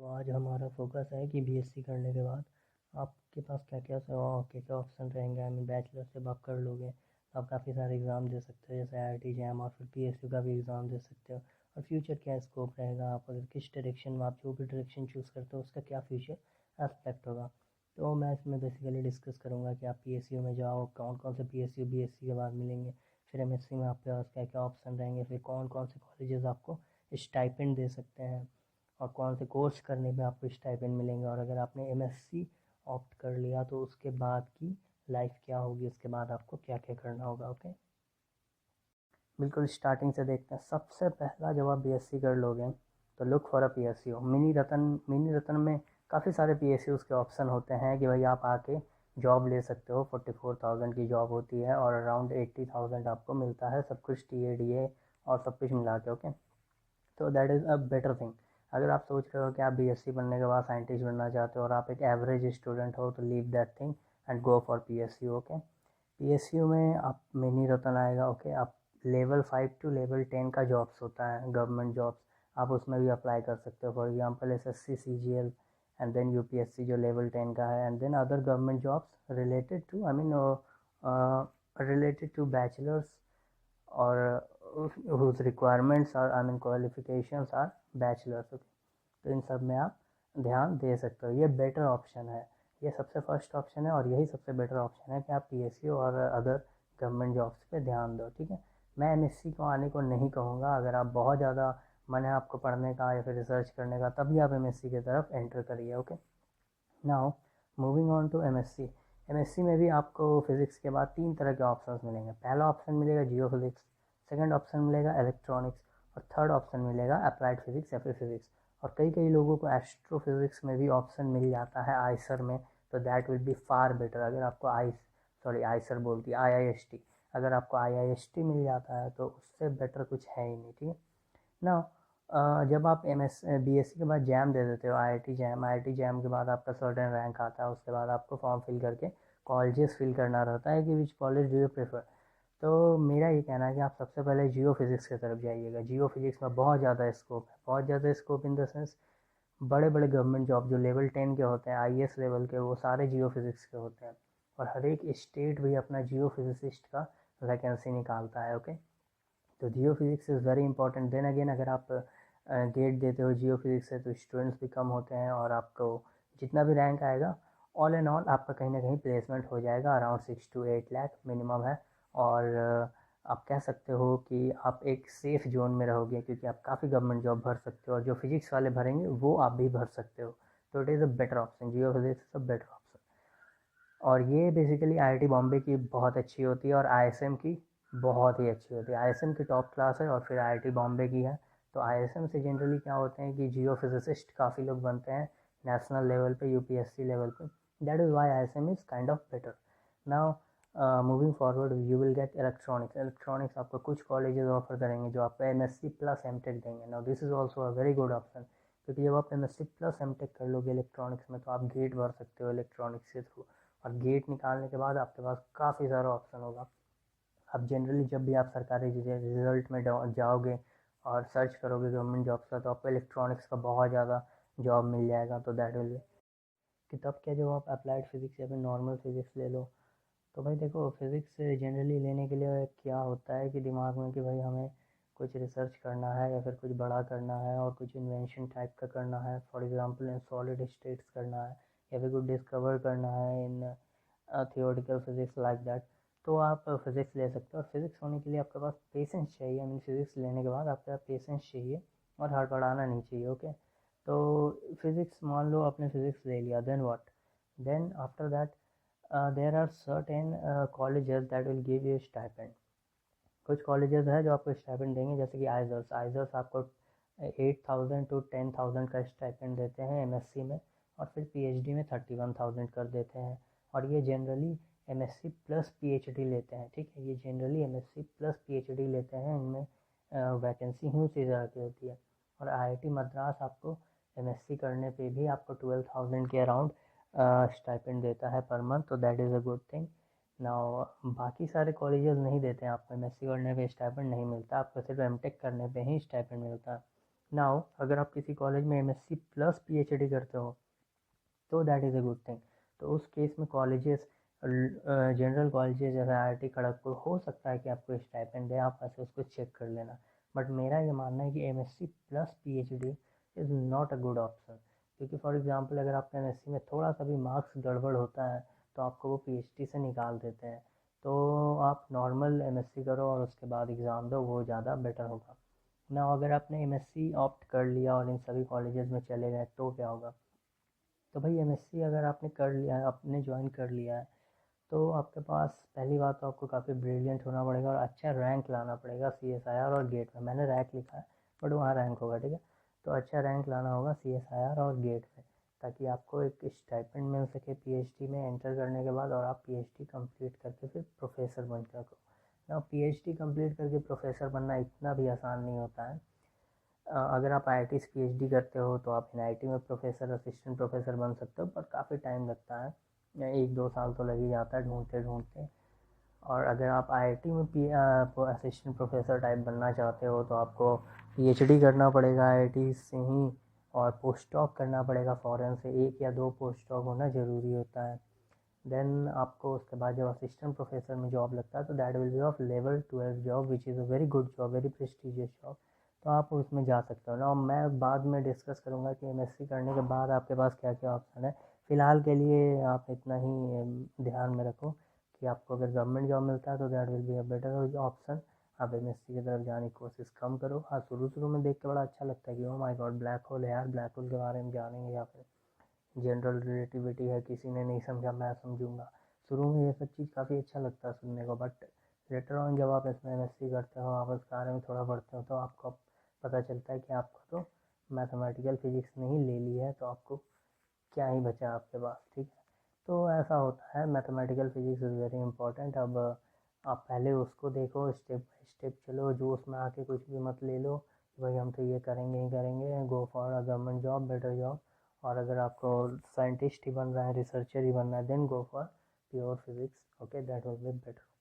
तो आज हमारा फोकस है कि बीएससी करने के बाद आपके पास क्या क्या क्या ऑप्शन रहेंगे। आई मीन बैचलर जब आप कर लोगे तो आप काफ़ी सारे एग्ज़ाम दे सकते हो, जैसे आईआईटी जैम और फिर पीएसयू का भी एग्ज़ाम दे सकते हो। और फ्यूचर क्या स्कोप रहेगा, आप अगर किस डायरेक्शन में, आप जो भी डायरेक्शन चूज़ करते हो उसका क्या फ्यूचर एस्पेक्ट होगा। तो मैं इसमें बेसिकली डिस्कस करूँगा कि आप पीएसयू में जाओ, कौन कौन से पीएसयू बीएससी के बाद मिलेंगे, फिर एमएससी में आपके पास क्या क्या ऑप्शन रहेंगे, फिर कौन कौन से कॉलेजेस आपको स्टाइपेंड दे सकते हैं और कौन से कोर्स करने पे आपको स्टाइपेंड मिलेंगे। और अगर आपने एमएससी ऑप्ट कर लिया तो उसके बाद की लाइफ क्या होगी, उसके बाद आपको क्या क्या करना होगा। ओके, बिल्कुल स्टार्टिंग से देखते हैं। सबसे पहला जब आप बीएससी कर लोगे तो look for a PSU. Mini Ratna में काफ़ी सारे पीएसयूज़ के ऑप्शन होते हैं कि भाई आप आके जॉब ले सकते हो। 44,000 की जॉब होती है और अराउंड 80,000 आपको मिलता है, सब कुछ टीएडीए और सब कुछ मिला के। ओके, तो that is a better thing. अगर आप सोच रहे हो कि आप बीएससी बनने के बाद साइंटिस्ट बनना चाहते हो और आप एक एवरेज स्टूडेंट हो, तो leave that thing and go for PSU. Okay, PSU में आप मिनी रतन आएगा। ओके, आप लेवल 5 टू लेवल 10 का जॉब्स होता है, गवर्नमेंट जॉब्स, आप उसमें भी अप्लाई कर सकते हो। For example SSC, CGL and then UPSC जो लेवल 10 का है, and then other government jobs related to related to bachelors और whose requirements are, I mean qualifications are bachelor's। okay, तो इन सब में आप ध्यान दे सकते हो। ये बेटर ऑप्शन है, ये सबसे फर्स्ट ऑप्शन है और यही सबसे बेटर ऑप्शन है कि आप पीएसयू और अदर गवर्नमेंट जॉब्स पे ध्यान दो। ठीक है, मैं एमएससी को आने को नहीं कहूँगा। अगर आप बहुत ज़्यादा मन है आपको पढ़ने का या फिर रिसर्च करने का, तभी आप एमएससी की तरफ एंटर करिए। Okay, now moving on to MSc. MSc में भी आपको फिज़िक्स के बाद 3 तरह के ऑप्शंस मिलेंगे। पहला ऑप्शन मिलेगा जियो फिज़िक्स, सेकंड ऑप्शन मिलेगा इलेक्ट्रॉनिक्स और थर्ड ऑप्शन मिलेगा अप्लाइड फिज़िक्स या फिर फिज़िक्स। और कई कई लोगों को एस्ट्रोफिज़िक्स में भी ऑप्शन मिल जाता है आइसर में, तो that will B far better. अगर आपको आइसर बोलती है आईआईएसटी, अगर आपको आईआईएसटी मिल जाता है तो उससे बेटर कुछ है ही नहीं। ठीक है ना, जब आप बीएससी के बाद जैम दे देते हो, आईआईटी जैम के बाद आपका सर्टेन रैंक आता है, उसके बाद आपको फॉर्म फिल करके कॉलेजेस फिल करना रहता है कि which college do you prefer. तो मेरा ये कहना है कि आप सबसे पहले जियो फिज़िक्स की तरफ जाइएगा। जियो फिज़िक्स में बहुत ज़्यादा स्कोप है, बहुत ज़्यादा स्कोप इन द सेंस बड़े बड़े गवर्नमेंट जॉब जो लेवल 10 के होते हैं, आईएएस लेवल के, वो सारे जियो फिज़िक्स के होते हैं। और हर एक स्टेट भी अपना जियो फिजिसिस्ट का वैकेंसी निकालता है। ओके, तो geophysics is very important. Then again अगर आप गेट देते हो जियो फिज़िक्स से तो स्टूडेंट्स भी कम होते हैं और आपको जितना भी रैंक आएगा, ऑल एंड ऑल आपका कहीं ना कहीं प्लेसमेंट हो जाएगा। अराउंड 6 to 8 लाख मिनिमम है। और आप कह सकते हो कि आप एक सेफ़ जोन में रहोगे, क्योंकि आप काफ़ी गवर्नमेंट जॉब भर सकते हो और जो फिज़िक्स वाले भरेंगे वो आप भी भर सकते हो। तो it is a better option, Jio physics is a better option. और ये बेसिकली आईआईटी बॉम्बे की बहुत अच्छी होती है और आईएसएम की बहुत ही अच्छी होती है। आईएसएम की टॉप क्लास है और फिर आईआईटी बॉम्बे की है। तो आईएसएम से जनरली क्या होते हैं कि जियो फिजिसिस्ट काफ़ी लोग बनते हैं नेशनल लेवल पे, यूपीएससी लेवल पे। That is why ISM is kind of better. Now moving forward you will get electronics. Electronics आपको कुछ कॉलेजेस ऑफर करेंगे जो आपको एमएससी प्लस एमटेक देंगे। Now this is also a very good option, क्योंकि जब आप एमएससी प्लस एमटेक कर लोगे इलेक्ट्रॉनिक्स में तो आप गेट भर सकते हो इलेक्ट्रॉनिक्स के थ्रू। और गेट निकालने के बाद आपके पास काफ़ी सारा ऑप्शन होगा। अब जनरली जब भी आप सरकारी रिजल्ट में जाओगे और सर्च करोगे गवर्नमेंट जॉब्स का, तो आपको इलेक्ट्रॉनिक्स का बहुत ज़्यादा जॉब मिल जाएगा। तो दैट विल कि तब क्या, जब आप अप्लाइड फिज़िक्स या फिर नॉर्मल फिज़िक्स ले लो, तो भाई देखो फिज़िक्स जनरली लेने के लिए क्या होता है कि दिमाग में कि भाई हमें कुछ रिसर्च करना है या फिर कुछ बड़ा करना है और कुछ इन्वेंशन टाइप का करना है। For example in solid states करना है या फिर कुछ डिस्कवर करना है इन थियोरेटिकल फिज़िक्स लाइक दैट। तो आप फिज़िक्स ले सकते हो। और फिज़िक्स होने के लिए आपके पास पेशेंस चाहिए। आई मीन फिज़िक्स लेने के बाद आपके पास पेशेंस चाहिए और हड़बड़ाना नहीं चाहिए। ओके, तो फिज़िक्स मान लो आपने फिज़िक्स ले लिया, then what, then after that there are certain colleges that will give you stipend। कुछ कॉलेजेस है जो आपको स्टाइपेंड देंगे, जैसे कि आइजर्स। आइजर्स आपको 8,000 to 10,000 का स्टाइपेंड देते हैं एमएससी में, और फिर पीएचडी में 31,000 कर देते हैं। और ये जनरली एमएससी प्लस पीएचडी लेते हैं। ठीक है, ये जनरली एमएससी प्लस पीएचडी लेते हैं, इनमें वैकेंसी ह्यूज तरह की होती है। और आईआईटी मद्रास आपको एमएससी करने पे भी आपको 12,000 के अराउंड स्टाइपेंड देता है पर मंथ। तो that is a good thing. Now बाकी सारे कॉलेजेस नहीं देते हैं आपको, एमएससी करने पे स्टाइपेंड नहीं मिलता, आपको सिर्फ एमटेक करने पे ही स्टाइपेंड मिलता है। नाउ अगर आप किसी कॉलेज में MSc प्लस PhD करते हो तो that is a good thing. तो उस केस में कॉलेजेस, जनरल कॉलेजेस जैसे IIT खड़गपुर, हो सकता है कि आपको स्टाइपेंड दे, आप ऐसे उसको चेक कर लेना। बट मेरा ये मानना है कि MSc plus PhD is not a good option, क्योंकि फॉर एग्जांपल अगर आपका MSc में थोड़ा सा भी मार्क्स गड़बड़ होता है तो आपको वो PhD से निकाल देते हैं। तो आप नॉर्मल MSc करो और उसके बाद एग्ज़ाम दो, वो ज़्यादा बेटर होगा ना। अगर आपने MSc ऑप्ट कर लिया और इन सभी कॉलेजेस में चले गए तो क्या होगा? तो भाई MSc अगर आपने कर लिया है, आपने ज्वाइन कर लिया है, तो आपके पास पहली बात तो आपको काफ़ी ब्रिलियंट होना पड़ेगा और अच्छा रैंक लाना पड़ेगा CSIR और गेट में। मैंने रैंक लिखा है बट वहाँ रैंक होगा, ठीक है। तो अच्छा रैंक लाना होगा CSIR और गेट में, ताकि आपको एक स्टाइपेंड मिल सके PhD में एंटर करने के बाद, और आप PhD कंप्लीट करके फिर प्रोफेसर बन सको ना। PhD कंप्लीट करके प्रोफेसर बनना इतना भी आसान नहीं होता है। अगर आप IIT से PhD करते हो तो आप NIT में प्रोफेसर, असिस्टेंट प्रोफेसर बन सकते हो, पर काफ़ी टाइम लगता है, 1-2 साल तो लग ही जाता है ढूंढते ढूंढते। और अगर आप IIT में असिस्टेंट प्रोफेसर टाइप बनना चाहते हो तो आपको PhD करना पड़ेगा IIT से ही, और पोस्ट डॉक करना पड़ेगा फॉरेन से, 1 या 2 पोस्ट डॉक होना ज़रूरी होता है। देन आपको उसके बाद जब असिस्टेंट प्रोफेसर में जॉब लगता है तो that will B of level 12 job, which is a very good job, very prestigious job. तो आप उसमें जा सकते हो ना। मैं बाद में डिस्कस करूँगा कि MSc करने के बाद आपके पास क्या क्या ऑप्शन है। फ़िलहाल के लिए आप इतना ही ध्यान में रखो कि आपको अगर गवर्नमेंट जॉब मिलता है तो that will be a better option. आप MSc की तरफ जाने की कोशिश कम करो। हाँ, शुरू शुरू में देख के बड़ा अच्छा लगता है कि oh my God black hole है यार, ब्लैक होल के बारे में जानेंगे, या फिर जनरल रिलेटिविटी है, किसी ने नहीं समझा मैं समझूंगा। शुरू में ये सब चीज़ काफ़ी अच्छा लगता है सुनने को, बट लेटर ऑन जब आप इसमें MSc करते हो, आप उसके बारे में थोड़ा पढ़ते हो, तो आपको पता चलता है कि आपको तो मैथमेटिकल फिजिक्स नहीं ले ली है, तो आपको क्या ही बचा आपके पास, ठीक है। तो ऐसा होता है, mathematical physics is very important. अब आप पहले उसको देखो, स्टेप बाय स्टेप चलो, जो उसमें आके कुछ भी मत ले लो कि भाई हम तो ये करेंगे ही करेंगे। Go for a government job, better job. और अगर आपको साइंटिस्ट ही बन रहा है, रिसर्चर ही बनना है, then go for pure physics, okay, that will be better.